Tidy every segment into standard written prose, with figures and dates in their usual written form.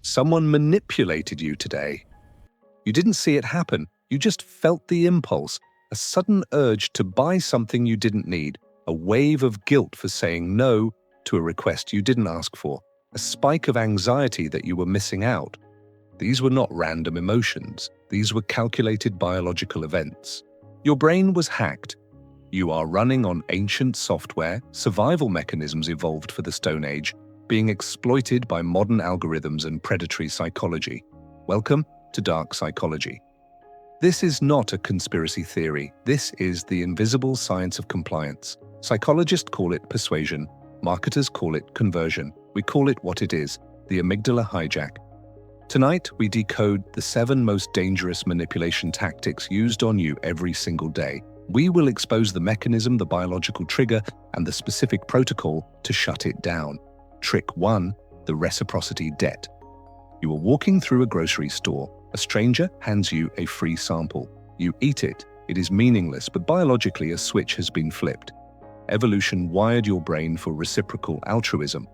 Someone manipulated you today. You didn't see it happen. You just felt the impulse, a sudden urge to buy something you didn't need, a wave of guilt for saying no to a request you didn't ask for, a spike of anxiety that you were missing out. These were not random emotions. These were calculated biological events. Your brain was hacked. You are running on ancient software, survival mechanisms evolved for the Stone Age, being exploited by modern algorithms and predatory psychology. Welcome to Dark Psychology. This is not a conspiracy theory. This is the invisible science of compliance. Psychologists call it persuasion. Marketers call it conversion. We call it what it is, the amygdala hijack. Tonight, we decode the 7 most dangerous manipulation tactics used on you every single day. We will expose the mechanism, the biological trigger, and the specific protocol to shut it down. Trick 1, the reciprocity debt. You are walking through a grocery store. A stranger hands you a free sample. You eat it. It is meaningless, but biologically a switch has been flipped. Evolution wired your brain for reciprocal altruism.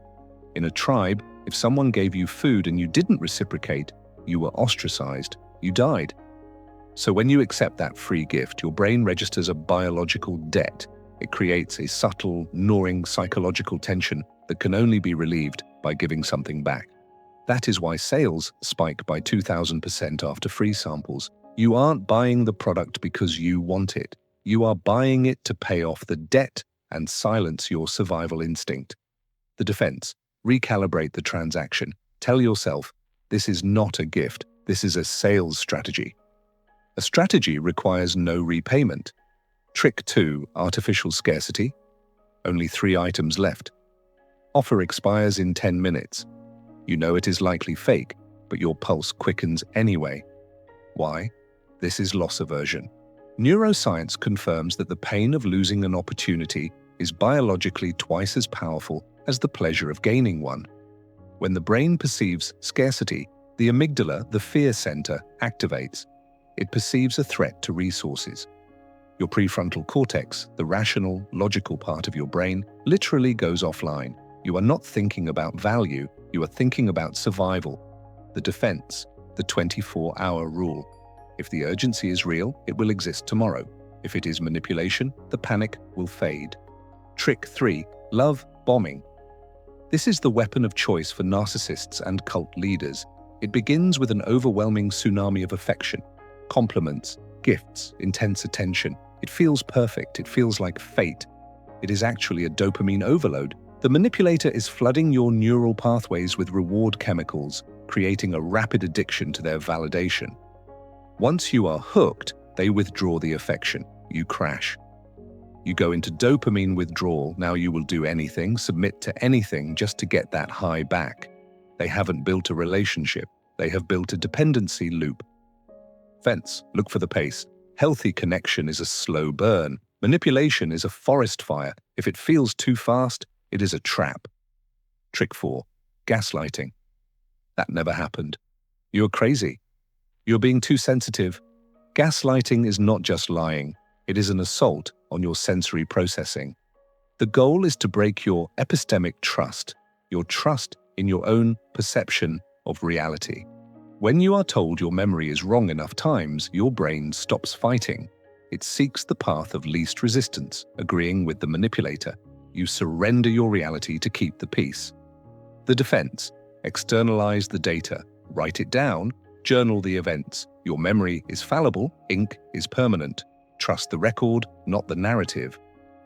In a tribe, if someone gave you food and you didn't reciprocate, you were ostracized. You died. So when you accept that free gift, your brain registers a biological debt. It creates a subtle, gnawing psychological tension that can only be relieved by giving something back. That is why sales spike by 2,000% after free samples. You aren't buying the product because you want it. You are buying it to pay off the debt and silence your survival instinct. The defense: recalibrate the transaction. Tell yourself, this is not a gift. This is a sales strategy. A strategy requires no repayment. Trick 2, artificial scarcity. Only 3 items left. Offer expires in 10 minutes. You know it is likely fake, but your pulse quickens anyway. Why? This is loss aversion. Neuroscience confirms that the pain of losing an opportunity is biologically twice as powerful as the pleasure of gaining one. When the brain perceives scarcity, the amygdala, the fear center, activates. It perceives a threat to resources. Your prefrontal cortex, the rational, logical part of your brain, literally goes offline. You are not thinking about value, you are thinking about survival. The defense, the 24-hour rule. If the urgency is real, it will exist tomorrow. If it is manipulation, the panic will fade. Trick 3, love bombing. This is the weapon of choice for narcissists and cult leaders. It begins with an overwhelming tsunami of affection. Compliments, gifts, intense attention. It feels perfect, it feels like fate. It is actually a dopamine overload. The manipulator is flooding your neural pathways with reward chemicals, creating a rapid addiction to their validation. Once you are hooked, they withdraw the affection. You crash. You go into dopamine withdrawal. Now you will do anything, submit to anything just to get that high back. They haven't built a relationship. They have built a dependency loop. Fence, look for the pace. Healthy connection is a slow burn. Manipulation is a forest fire. If it feels too fast, it is a trap. Trick 4, gaslighting. That never happened. You're crazy. You're being too sensitive. Gaslighting is not just lying. It is an assault on your sensory processing. The goal is to break your epistemic trust, your trust in your own perception of reality. When you are told your memory is wrong enough times, your brain stops fighting. It seeks the path of least resistance, agreeing with the manipulator. You surrender your reality to keep the peace. The defense: externalize the data, write it down, journal the events. Your memory is fallible, ink is permanent. Trust the record, not the narrative.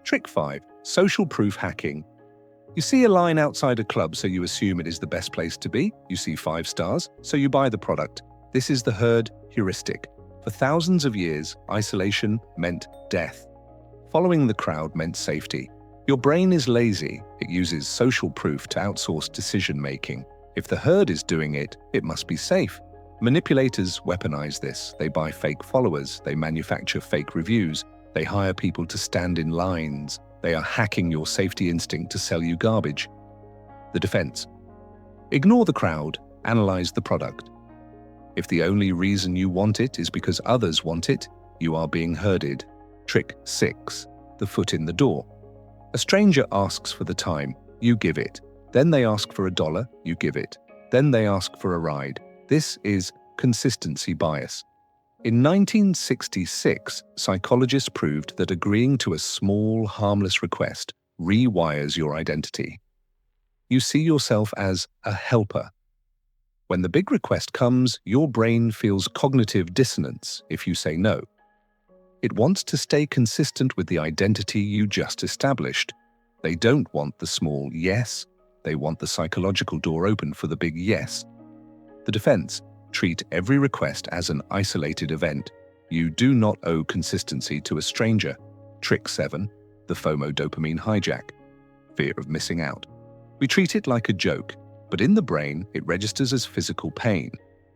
Trick 5, social proof hacking. You see a line outside a club, so you assume it is the best place to be. You see 5 stars, so you buy the product. This is the herd heuristic. For thousands of years, isolation meant death. Following the crowd meant safety. Your brain is lazy. It uses social proof to outsource decision-making. If the herd is doing it, it must be safe. Manipulators weaponize this. They buy fake followers. They manufacture fake reviews. They hire people to stand in lines. They are hacking your safety instinct to sell you garbage. The defense: ignore the crowd, analyze the product. If the only reason you want it is because others want it, you are being herded. Trick 6, the foot in the door. A stranger asks for the time, you give it. Then they ask for $1, you give it. Then they ask for a ride. This is consistency bias. In 1966, psychologists proved that agreeing to a small, harmless request rewires your identity. You see yourself as a helper. When the big request comes, your brain feels cognitive dissonance if you say no. It wants to stay consistent with the identity you just established. They don't want the small yes, they want the psychological door open for the big yes. The defense: treat every request as an isolated event. You do not owe consistency to a stranger. Trick 7, the FOMO dopamine hijack. Fear of missing out. We treat it like a joke, but in the brain, it registers as physical pain.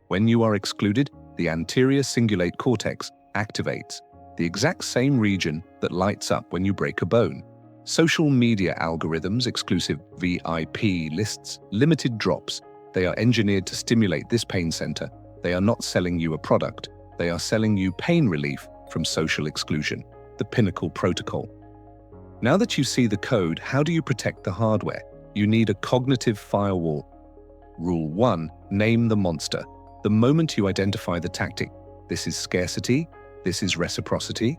When you are excluded, the anterior cingulate cortex activates, the exact same region that lights up when you break a bone. Social media algorithms, exclusive VIP lists, limited drops, they are engineered to stimulate this pain center. They are not selling you a product. They are selling you pain relief from social exclusion, the Pinnacle protocol. Now that you see the code, how do you protect the hardware? You need a cognitive firewall. Rule 1, name the monster. The moment you identify the tactic, this is scarcity, this is reciprocity,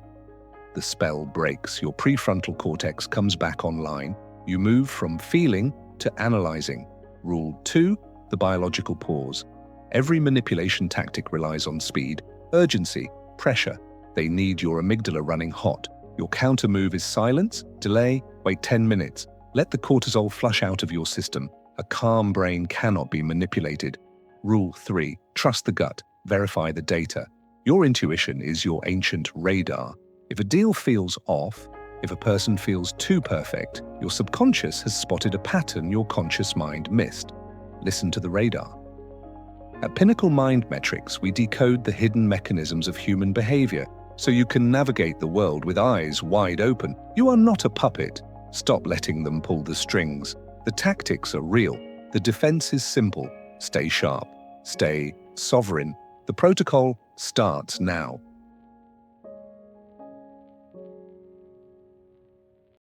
the spell breaks. Your prefrontal cortex comes back online. You move from feeling to analyzing. Rule 2, the biological pause. Every manipulation tactic relies on speed, urgency, pressure. They need your amygdala running hot. Your counter move is silence, delay, wait 10 minutes. Let the cortisol flush out of your system. A calm brain cannot be manipulated. Rule 3, trust the gut, verify the data. Your intuition is your ancient radar. If a deal feels off, if a person feels too perfect, your subconscious has spotted a pattern your conscious mind missed. Listen to the radar. At Pinnacle Mind Metrics, we decode the hidden mechanisms of human behavior so you can navigate the world with eyes wide open. You are not a puppet. Stop letting them pull the strings. The tactics are real. The defense is simple. Stay sharp. Stay sovereign. The protocol starts now.